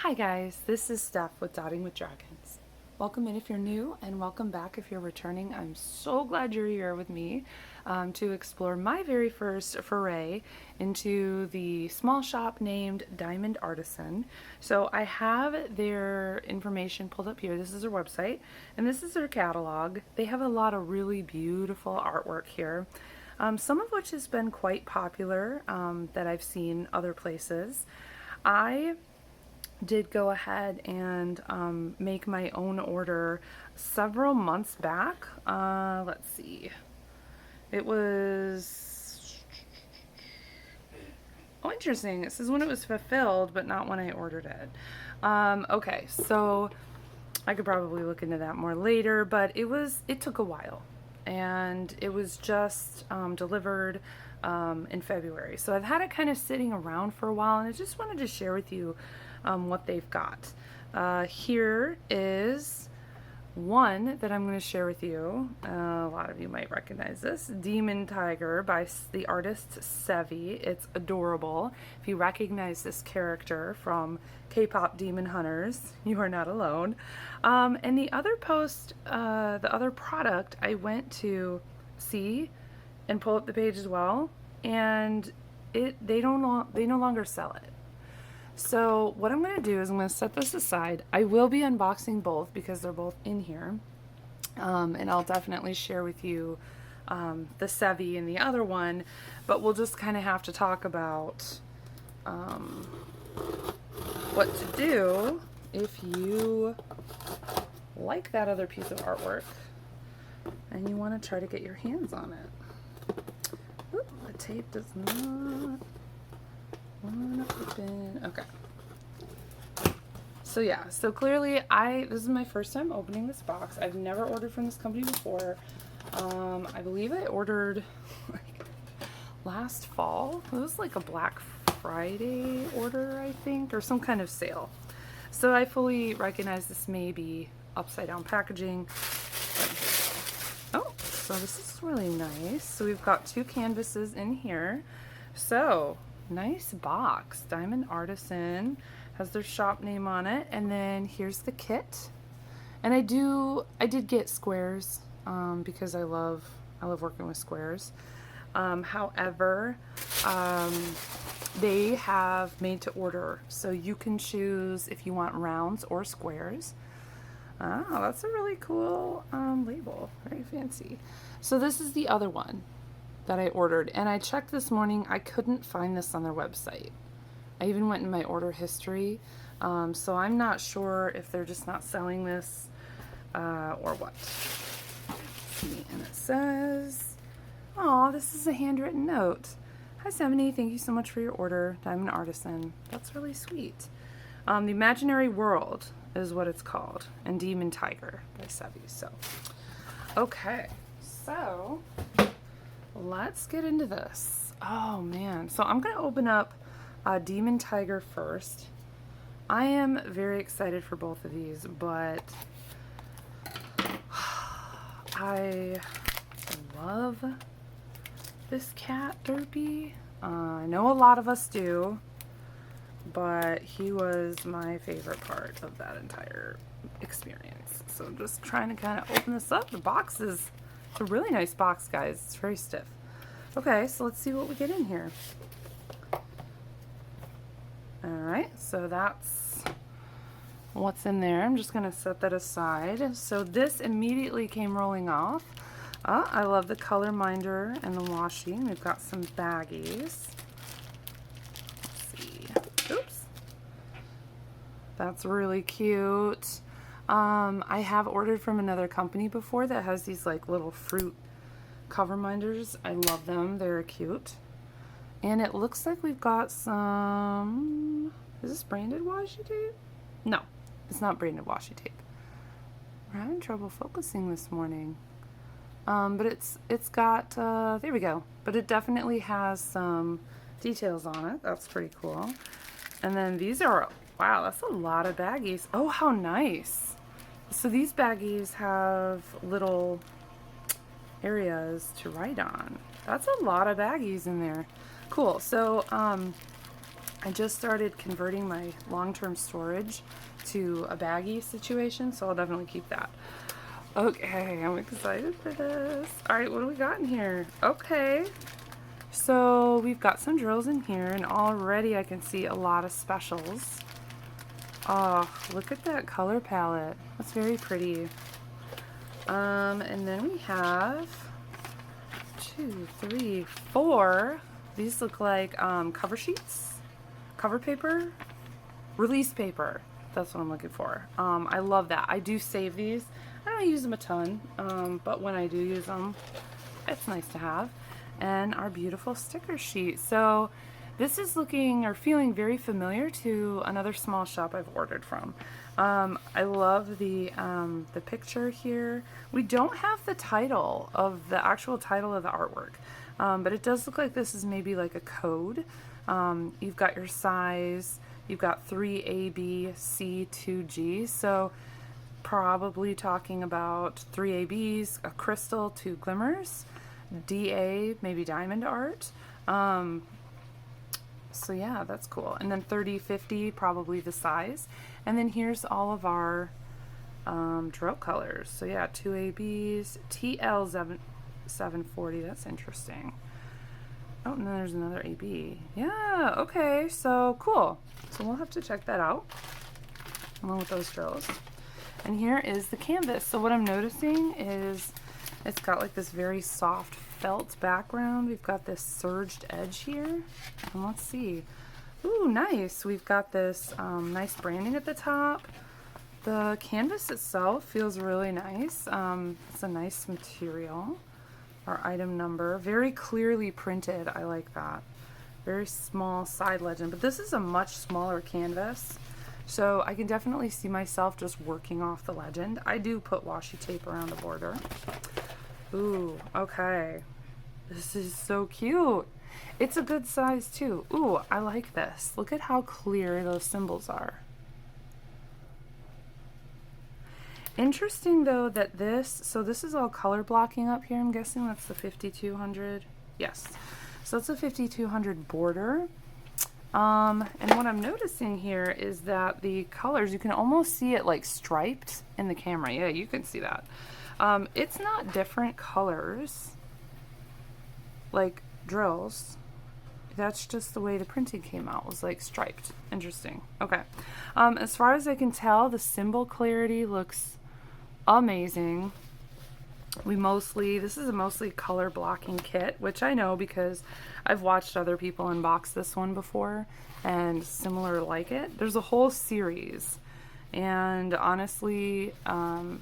Hi guys, this is Steph with Dotting with Dragons. Welcome in if you're new, and welcome back if you're returning. I'm so glad you're here with me to explore my very first foray into the small shop named Diamond Artisan. So I have their information pulled up here. This is their website, and this is their catalog. They have a lot of really beautiful artwork here. Some of which has been quite popular that I've seen other places. I did go ahead and make my own order several months back. Let's see. It was... Oh, interesting. It says when it was fulfilled, but not when I ordered it. Okay, so I could probably look into that more later, but it took a while. And it was just delivered in February. So I've had it kind of sitting around for a while, and I just wanted to share with you what they've got. Here is one that I'm going to share with you. A lot of you might recognize this. Demon Tiger by the artist Sevi. It's adorable. If you recognize this character from K-pop Demon Hunters, you are not alone. And the other the other product, I went to see and pull up the page as well, and they no longer sell it. So what I'm going to do is I'm going to set this aside. I will be unboxing both because they're both in here. And I'll definitely share with you the Sevi and the other one. But we'll just kind of have to talk about what to do if you like that other piece of artwork and you want to try to get your hands on it. Oop, the tape does not... Okay. So yeah, so clearly this is my first time opening this box. I've never ordered from this company before. I believe I ordered like last fall. It was like a Black Friday order, I think, or some kind of sale. So I fully recognize this may be upside down packaging. Oh, so this is really nice. So we've got two canvases in here. So nice box. Diamond Artisan has their shop name on it, and then here's the kit. And I did get squares because I love working with squares. However, they have made to order, so you can choose if you want rounds or squares. Oh, that's a really cool label. Very fancy. So this is the other one that I ordered, and I checked this morning. I couldn't find this on their website. I even went in my order history, so I'm not sure if they're just not selling this or what. And it says, oh, this is a handwritten note. Hi Sevi, thank you so much for your order, Diamond Artisan. That's really sweet. The Imaginary World is what it's called, and Demon Tiger by Sevi. So, okay, so let's get into this. Oh man, so I'm gonna open up Demon Tiger first. I am very excited for both of these, but I love this cat Derpy. I know a lot of us do, but he was my favorite part of that entire experience. So I'm just trying to kind of open this up. The box is, it's a really nice box, guys. It's very stiff. Okay, so let's see what we get in here. Alright, so that's what's in there. I'm just going to set that aside. So this immediately came rolling off. I love the color minder and the washi. We've got some baggies. Let's see. Oops. That's really cute. I have ordered from another company before that has these like little fruit cover minders. I love them. They're cute. And it looks like we've got some... Is this branded washi tape? No, it's not branded washi tape. We're having trouble focusing this morning. But it's got... there we go. But it definitely has some details on it. That's pretty cool. And then these are... Wow, that's a lot of baggies. Oh, how nice. So these baggies have little areas to write on. That's a lot of baggies in there. Cool. So I just started converting my long-term storage to a baggie situation, so I'll definitely keep that. Okay, I'm excited for this. All right, what do we got in here? Okay, so we've got some drills in here, and already I can see a lot of specials. Oh, look at that color palette. That's very pretty. And then we have 2, 3, 4. These look like cover sheets, cover paper, release paper. That's what I'm looking for. I love that. I do save these. I don't use them a ton, but when I do use them, it's nice to have. And our beautiful sticker sheet. So this is looking or feeling very familiar to another small shop I've ordered from. I love the picture here. We don't have the title of the actual title of the artwork, but it does look like this is maybe like a code. You've got your size. You've got 3A, B, C, 2G. So probably talking about 3 ABs, a crystal, 2 glimmers, DA, maybe diamond art. So yeah, that's cool. And then 30, 50, probably the size. And then here's all of our drill colors. So yeah, 2 ABs, TL 740, that's interesting. Oh, and then there's another AB. Yeah, okay, so cool. So we'll have to check that out along with those drills. And here is the canvas. So what I'm noticing is it's got like this very soft felt background. We've got this surged edge here. And let's see. Ooh, nice. We've got this nice branding at the top. The canvas itself feels really nice. It's a nice material. Our item number, very clearly printed. I like that. Very small side legend, but this is a much smaller canvas. So I can definitely see myself just working off the legend. I do put washi tape around the border. Ooh, okay. This is so cute. It's a good size too. Ooh, I like this. Look at how clear those symbols are. Interesting though that so this is all color blocking up here. I'm guessing that's the 5200. Yes. So it's a 5200 border. And what I'm noticing here is that the colors, you can almost see it like striped in the camera. Yeah, you can see that. It's not different colors like drills. That's just the way the printing came out, was like striped. Interesting. Okay. As far as I can tell, the symbol clarity looks amazing. This is a mostly color blocking kit, which I know because I've watched other people unbox this one before and similar like it. There's a whole series, and honestly,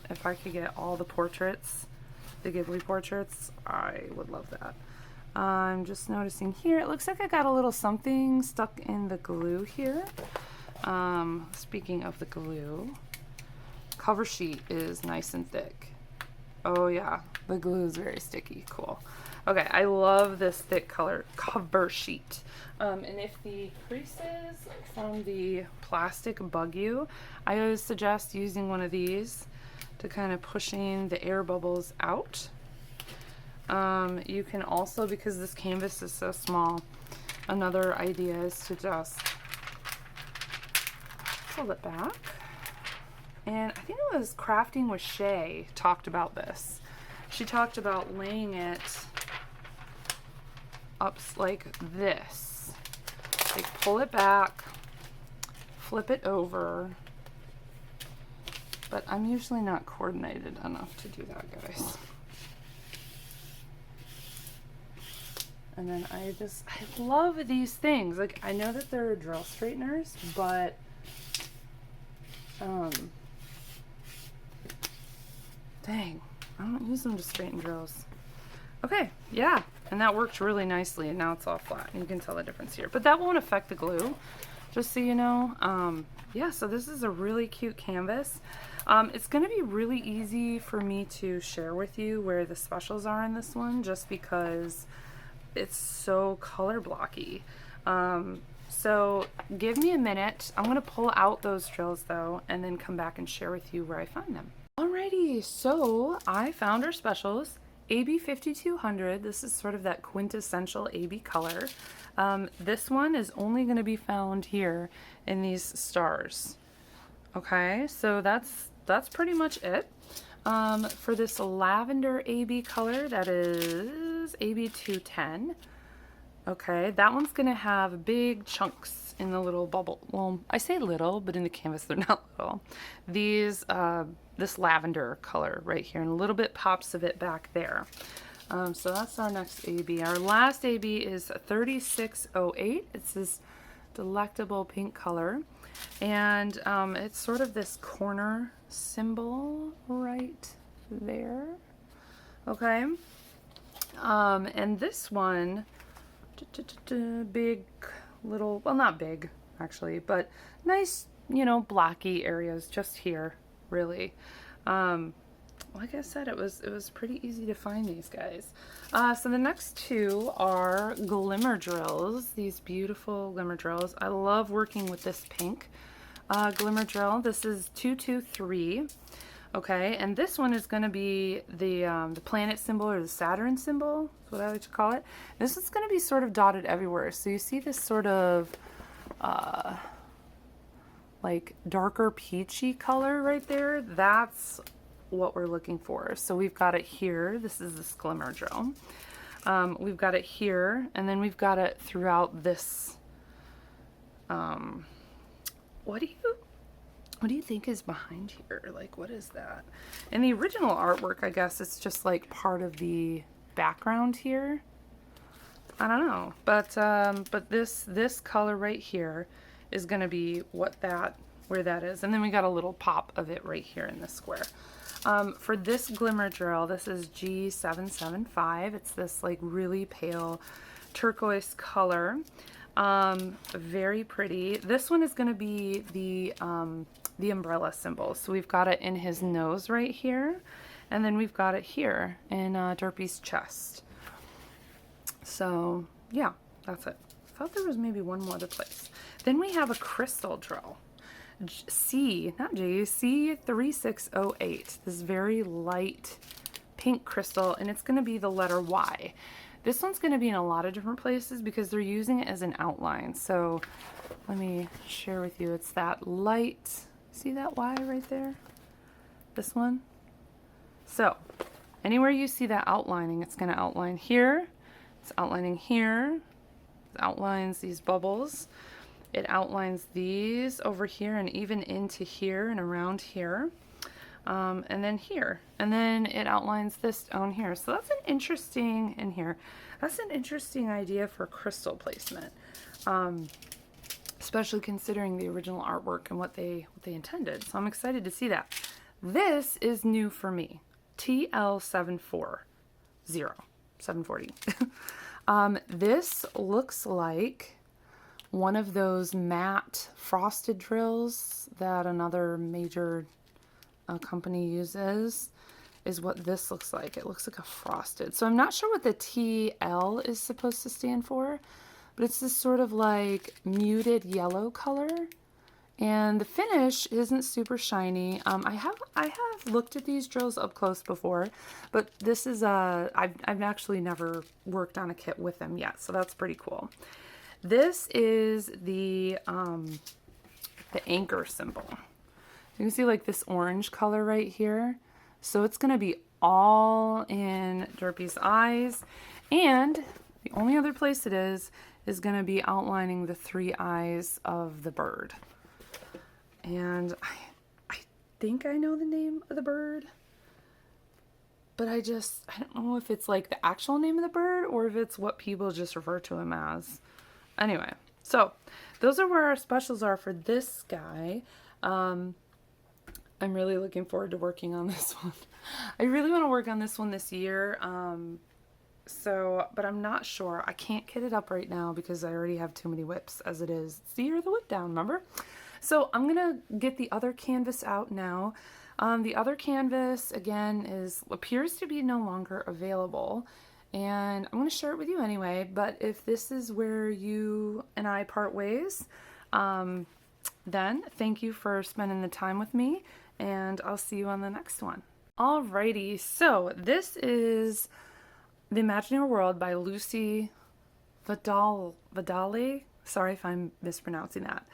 if I could get all the portraits, the Ghibli portraits, I would love that. I'm just noticing here, it looks like I got a little something stuck in the glue here. Speaking of the glue, cover sheet is nice and thick. Oh yeah, the glue is very sticky. Cool. Okay, I love this thick color cover sheet. And if the creases from the plastic bug you, I always suggest using one of these to kind of pushing the air bubbles out. You can also, because this canvas is so small, another idea is to just pull it back. And I think it was Crafting with Shay talked about this. She talked about laying it up like this. Like pull it back, flip it over. But I'm usually not coordinated enough to do that, guys. And then I love these things. Like, I know that they're drill straighteners, but dang, I don't use them to straighten drills. Okay, yeah, and that worked really nicely, and now it's all flat. You can tell the difference here, but that won't affect the glue, just so you know. Yeah, so this is a really cute canvas. It's gonna be really easy for me to share with you where the specials are in this one, just because it's so color blocky. So give me a minute. I'm gonna pull out those drills though, and then come back and share with you where I find them. Alrighty, so I found our specials AB 5200. This is sort of that quintessential AB color. This one is only going to be found here in these stars. Okay, so that's pretty much it. For this lavender AB color, that is AB 210. Okay, that one's going to have big chunks in the little bubble. Well, I say little, but in the canvas they're not little. These, this lavender color right here, and a little bit pops of it back there. So that's our next AB. Our last AB is 3608. It's this delectable pink color. And it's sort of this corner symbol right there. Okay. And this one, big little, well, not big actually, but nice, you know, blocky areas just here, really. Like I said, it was pretty easy to find these guys. So the next two are glimmer drills, these beautiful glimmer drills. I love working with this pink glimmer drill. This is 223. Okay, and this one is going to be the planet symbol, or the Saturn symbol, is what I like to call it. This is going to be sort of dotted everywhere. So you see this sort of like darker peachy color right there. That's what we're looking for. So we've got it here. This is this glimmer drill. We've got it here, and then we've got it throughout this. What do you think is behind here? Like, what is that? In the original artwork, I guess it's just like part of the background here. I don't know, but this color right here is going to be where that is, and then we got a little pop of it right here in this square. For this glimmer drill, this is G775. It's this like really pale turquoise color. Very pretty. This one is going to be the umbrella symbol. So we've got it in his nose right here, and then we've got it here in Derpy's chest. So yeah, that's it. I thought there was maybe one more other place. Then we have a crystal drill. C3608. This very light pink crystal, and it's going to be the letter Y. This one's going to be in a lot of different places because they're using it as an outline. So let me share with you. It's that light. See that Y right there? This one? So anywhere you see that outlining, it's going to outline here. It's outlining here. It outlines these bubbles. It outlines these over here and even into here and around here. And then here. And then it outlines this down here. So that's an interesting, in here, that's an interesting idea for crystal placement. Especially considering the original artwork and what they intended. So I'm excited to see that. This is new for me. TL740. 740. This looks like one of those matte frosted drills that another major company uses, is what this looks like. It looks like a frosted. So I'm not sure what the TL is supposed to stand for, but it's this sort of like muted yellow color, and the finish isn't super shiny. I have looked at these drills up close before, but this is I've actually never worked on a kit with them yet, so that's pretty cool. This is the anchor symbol. You can see like this orange color right here. So it's going to be all in Derpy's eyes. And the only other place it is going to be outlining the three eyes of the bird. And I think I know the name of the bird. But I don't know if it's like the actual name of the bird or if it's what people just refer to him as. Anyway, so those are where our specials are for this guy. I'm really looking forward to working on this one. I really want to work on this one this year. But I'm not sure. I can't kit it up right now because I already have too many whips as it is. It's the year of the whip down, remember? So I'm going to get the other canvas out now. The other canvas, again, appears to be no longer available. And I'm going to share it with you anyway, but if this is where you and I part ways, then thank you for spending the time with me, and I'll see you on the next one. Alrighty, so this is The Imaginary World by Lucie Vaudelle. Sorry if I'm mispronouncing that.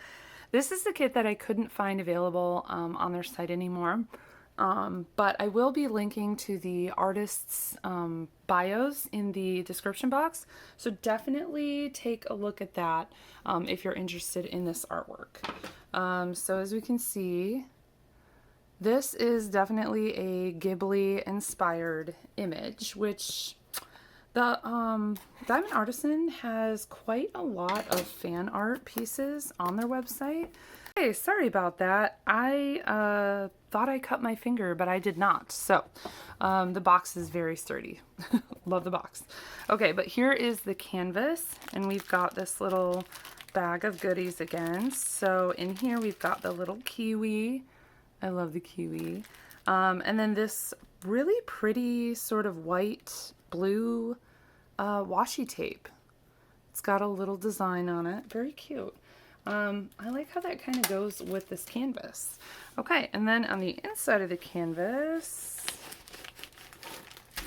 This is the kit that I couldn't find available on their site anymore. But I will be linking to the artists' bios in the description box. So definitely take a look at that if you're interested in this artwork. So as we can see, this is definitely a Ghibli inspired image, which the Diamond Artisan has quite a lot of fan art pieces on their website. Hey, sorry about that. I thought I cut my finger, but I did not. So the box is very sturdy. Love the box. Okay, but here is the canvas, and we've got this little bag of goodies again. So in here we've got the little kiwi. I love the kiwi. And then this really pretty sort of white, blue washi tape. It's got a little design on it. Very cute. I like how that kind of goes with this canvas. Okay, and then on the inside of the canvas,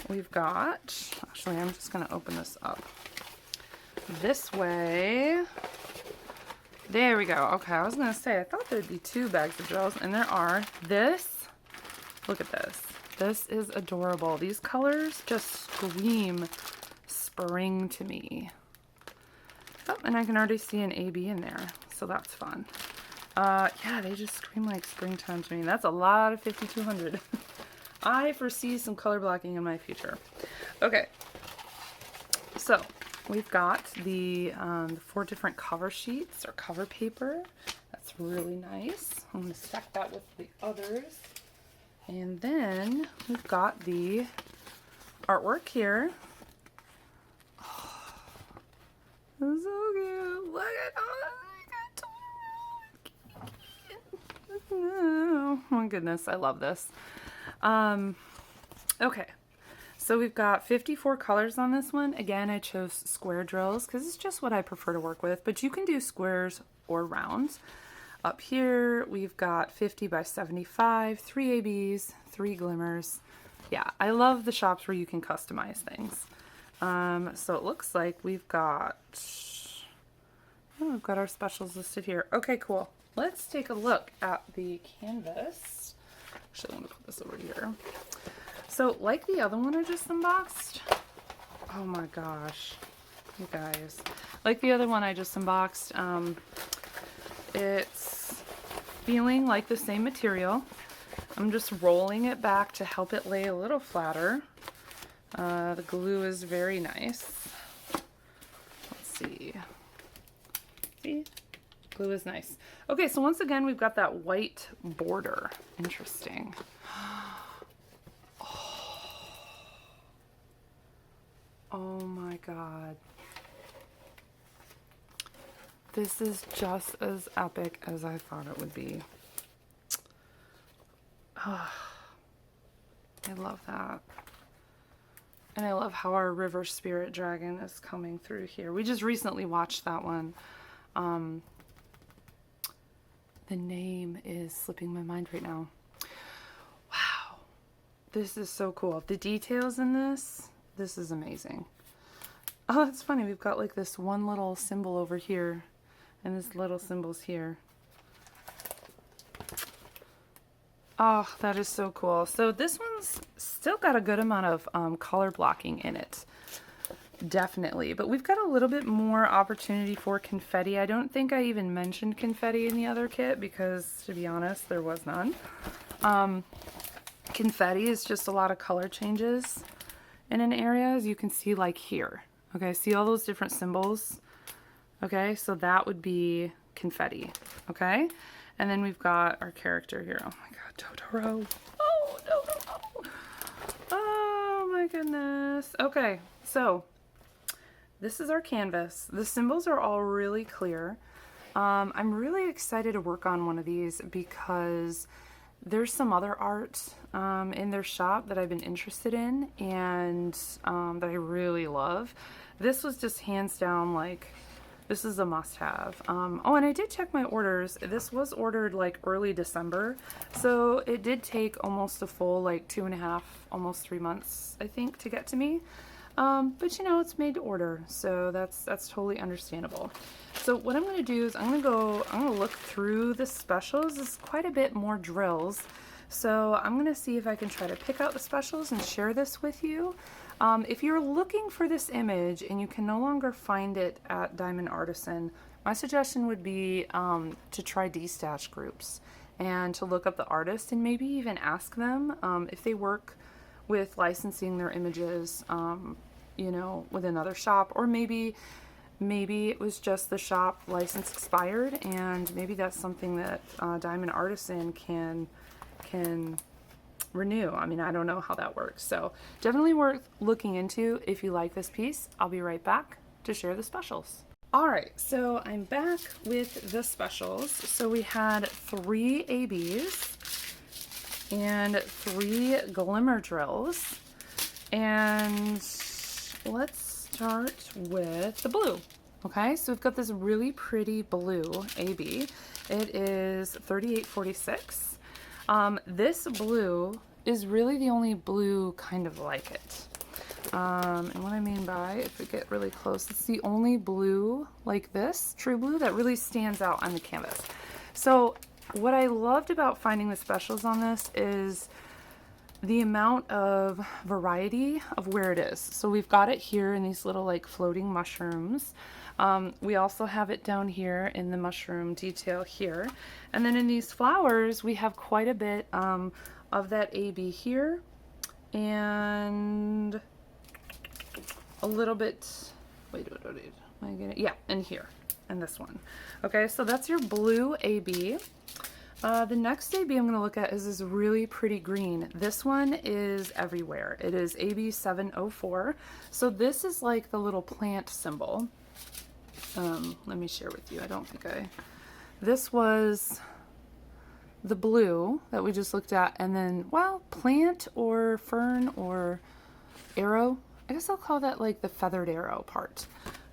we've got, actually I'm just going to open this up this way. There we go. Okay, I was going to say, I thought there'd be 2 bags of gels, and there are. This, look at this. This is adorable. These colors just scream spring to me. Oh, and I can already see an AB in there, so that's fun. Yeah, they just scream like springtime to me. That's a lot of 5200. I foresee some color blocking in my future. Okay, so we've got the 4 different cover sheets or cover paper. That's really nice. I'm going to stack that with the others. And then we've got the artwork here. Oh, so cute. Look at all that. Oh my goodness, I love this. Okay. So we've got 54 colors on this one. Again, I chose square drills because it's just what I prefer to work with, but you can do squares or rounds. Up here, we've got 50 by 75, 3 ABs, 3 glimmers. Yeah, I love the shops where you can customize things. So it looks like we've got our specials listed here. Okay, cool. Let's take a look at the canvas. Actually, I'm going to put this over here. So, like the other one I just unboxed, oh my gosh, you guys. Like the other one I just unboxed, it's feeling like the same material. I'm just rolling it back to help it lay a little flatter. The glue is very nice. Let's see. See? Glue is nice. Okay, so once again, we've got that white border. Interesting. Oh my god. This is just as epic as I thought it would be. Oh, I love that. And I love how our river spirit dragon is coming through here. We just recently watched that one. The name is slipping my mind right now. Wow. This is so cool. The details in this is amazing. Oh, it's funny. We've got like this one little symbol over here and this little symbols here. Oh, that is so cool. So this one's still got a good amount of color blocking in it. Definitely. But we've got a little bit more opportunity for confetti. I don't think I even mentioned confetti in the other kit because, to be honest, there was none. Confetti is just a lot of color changes in an area, as you can see, like here. Okay, see all those different symbols? Okay, so that would be confetti. Okay, and then we've got our character here. Oh my god, Totoro. Oh, no. Oh my goodness. Okay, so this is our canvas. The symbols are all really clear. I'm really excited to work on one of these because there's some other art in their shop that I've been interested in and that I really love. This was just hands down like This is a must-have. Oh, and I did check my orders. This was ordered like early December, so it did take almost a full like 2.5, almost 3 months, I think, to get to me. But you know, it's made to order, so that's totally understandable. So what I'm going to do is I'm going to look through the specials. There's quite a bit more drills, so I'm going to see if I can try to pick out the specials and share this with you. If you're looking for this image and you can no longer find it at Diamond Artisan, my suggestion would be to try D-Stash groups and to look up the artist and maybe even ask them if they work with licensing their images, you know, with another shop, or maybe it was just the shop license expired, and maybe that's something that Diamond Artisan can renew. I mean, I don't know how that works, so definitely worth looking into if you like this piece. I'll be right back to share the specials. All right, so I'm back with the specials. So we had 3 ABs and 3 glimmer drills, and let's start with the blue. Okay, so we've got this really pretty blue AB. It is $38.46. This blue is really the only blue kind of like it. And what I mean by, if we get really close, it's the only blue like this, true blue, that really stands out on the canvas. So what I loved about finding the specials on this is the amount of variety of where it is. So we've got it here in these little like floating mushrooms. We also have it down here in the mushroom detail here. And then in these flowers, we have quite a bit of that AB here and a little bit, wait, am I gonna, yeah, and here, and this one. Okay, so that's your blue AB. The next AB I'm going to look at is this really pretty green. This one is everywhere. It is AB 704. So this is like the little plant symbol. Let me share with you. I don't think this was the blue that we just looked at, and then, well, plant or fern or arrow. I guess I'll call that like the feathered arrow part.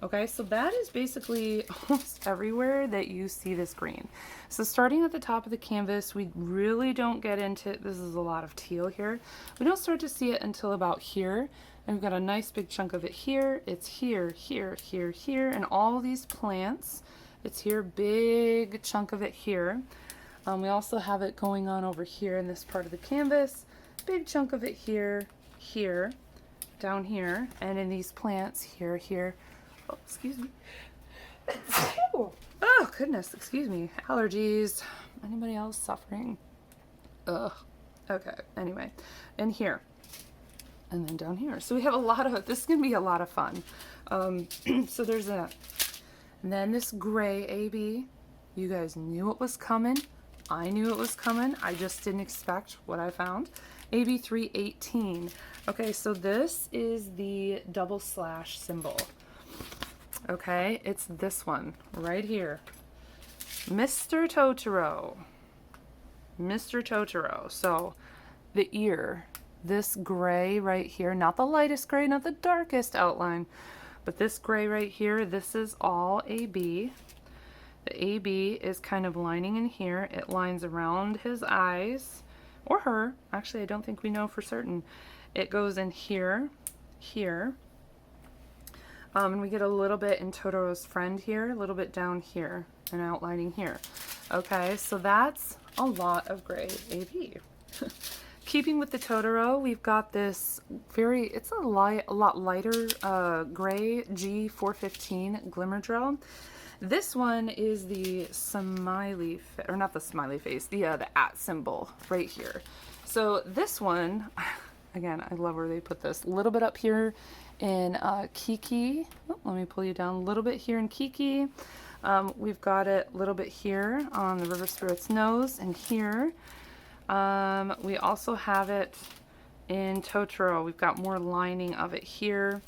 Okay, so that is basically almost everywhere that you see this green. So starting at the top of the canvas, we really don't get into, this is a lot of teal here. We don't start to see it until about here. And we've got a nice big chunk of it here. It's here, here, here, here, and all these plants. It's here, big chunk of it here. We also have it going on over here in this part of the canvas. Big chunk of it here, here, down here, and in these plants here, here. Oh, excuse me. Oh, goodness, excuse me. Allergies. Anybody else suffering? Ugh. Okay, anyway. And here. And then down here. So we have a lot of, this is going to be a lot of fun. So there's that. And then this gray AB. You guys knew it was coming. I knew it was coming. I just didn't expect what I found. AB 318. Okay, so this is the double slash symbol. Okay, it's this one right here. Mr. Totoro. Mr. Totoro. So the ear, this gray right here, not the lightest gray, not the darkest outline, but this gray right here, this is all AB. The AB is kind of lining in here. It lines around his eyes, or her. Actually, I don't think we know for certain. It goes in here, here. And we get a little bit in Totoro's friend here, a little bit down here, and outlining here. Okay, so that's a lot of gray AB. Keeping with the Totoro, we've got this very, it's a lot lighter gray G415 glimmer drill. This one is the smiley, or not the smiley face, the at symbol right here. So this one, again, I love where they put this. A little bit up here in Kiki. Oh, let me pull you down a little bit here in Kiki. We've got it a little bit here on the River Spirit's nose and here. We also have it in Totoro. We've got more lining of it here.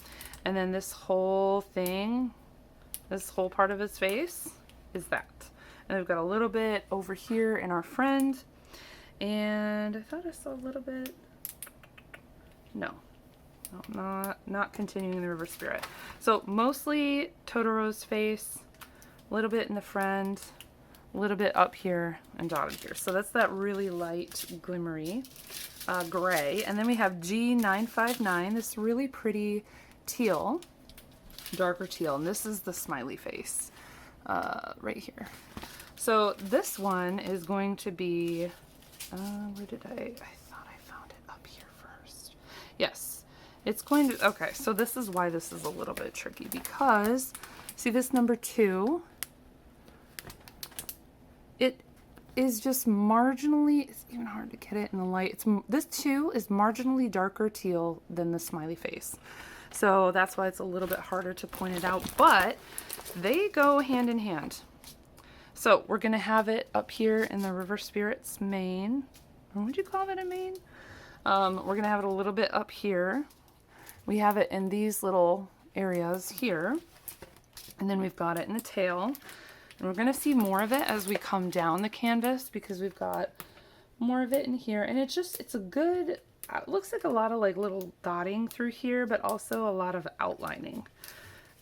And then this whole thing, this whole part of his face is that. And we've got a little bit over here in our friend. And I thought I saw a little bit. No, not continuing the River Spirit. So mostly Totoro's face, a little bit in the front, a little bit up here, and dotted here. So that's that really light, glimmery gray. And then we have G959, this really pretty teal, darker teal. And this is the smiley face right here. So this one is going to be, where did I thought I found it up here first. Yes, it's going to, okay, so this is why this is a little bit tricky, because see this number 2, it is just marginally, it's even hard to get it in the light. This 2 is marginally darker teal than the smiley face. So that's why it's a little bit harder to point it out, but they go hand in hand. So we're gonna have it up here in the River Spirits mane. Or would you call it a mane? We're gonna have it a little bit up here. We have it in these little areas here. And then we've got it in the tail. And we're gonna see more of it as we come down the canvas because we've got more of it in here. And it's a good, it looks like a lot of like little dotting through here, but also a lot of outlining.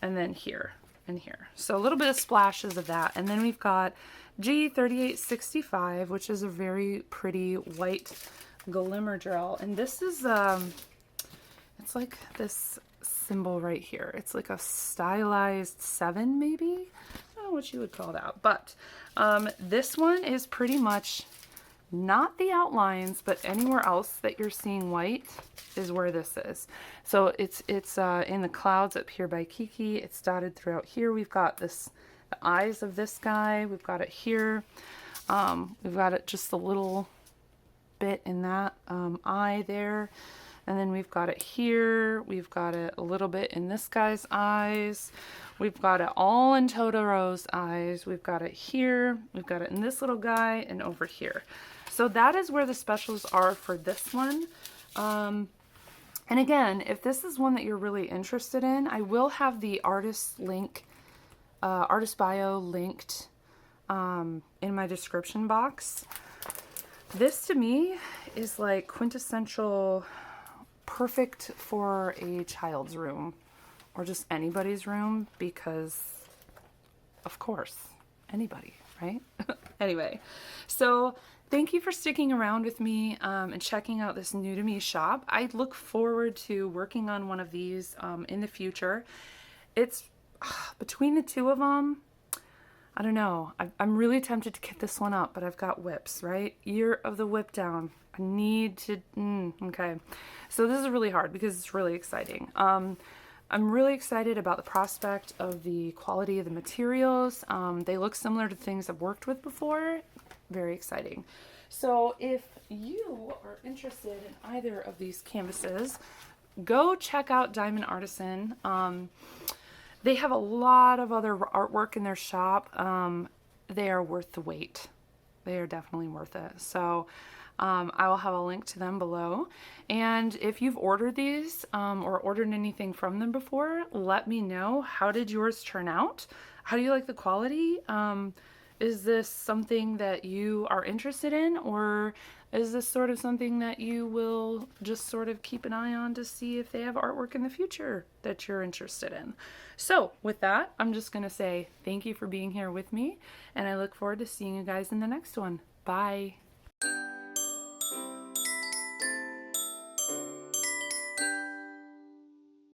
And then here. And here. So a little bit of splashes of that. And then we've got G3865, which is a very pretty white glimmer gel. And this is, it's like this symbol right here. It's like a stylized 7 maybe? I don't know what you would call that. But this one is pretty much not the outlines, but anywhere else that you're seeing white is where this is. So it's in the clouds up here by Kiki. It's dotted throughout here. We've got this, the eyes of this guy. We've got it here. We've got it just a little bit in that eye there. And then we've got it here. We've got it a little bit in this guy's eyes. We've got it all in Totoro's eyes. We've got it here. We've got it in this little guy and over here. So that is where the specials are for this one. And again, if this is one that you're really interested in, I will have the artist link, artist bio linked in my description box. This to me is like quintessential perfect for a child's room or just anybody's room because of course, anybody, right? Anyway, so thank you for sticking around with me and checking out this new to me shop. I look forward to working on one of these in the future. It's between the two of them, I don't know. I'm really tempted to get this one up, but I've got whips, right? Year of the whip down. I need to, okay. So this is really hard because it's really exciting. I'm really excited about the prospect of the quality of the materials. They look similar to things I've worked with before. Very exciting. So if you are interested in either of these canvases, go check out Diamond Artisan. They have a lot of other artwork in their shop. They are worth the wait. They are definitely worth it. So I will have a link to them below. And if you've ordered these or ordered anything from them before, let me know. How did yours turn out? How do you like the quality? Is this something that you are interested in, or is this sort of something that you will just sort of keep an eye on to see if they have artwork in the future that you're interested in? So with that, I'm just going to say thank you for being here with me, and I look forward to seeing you guys in the next one. Bye.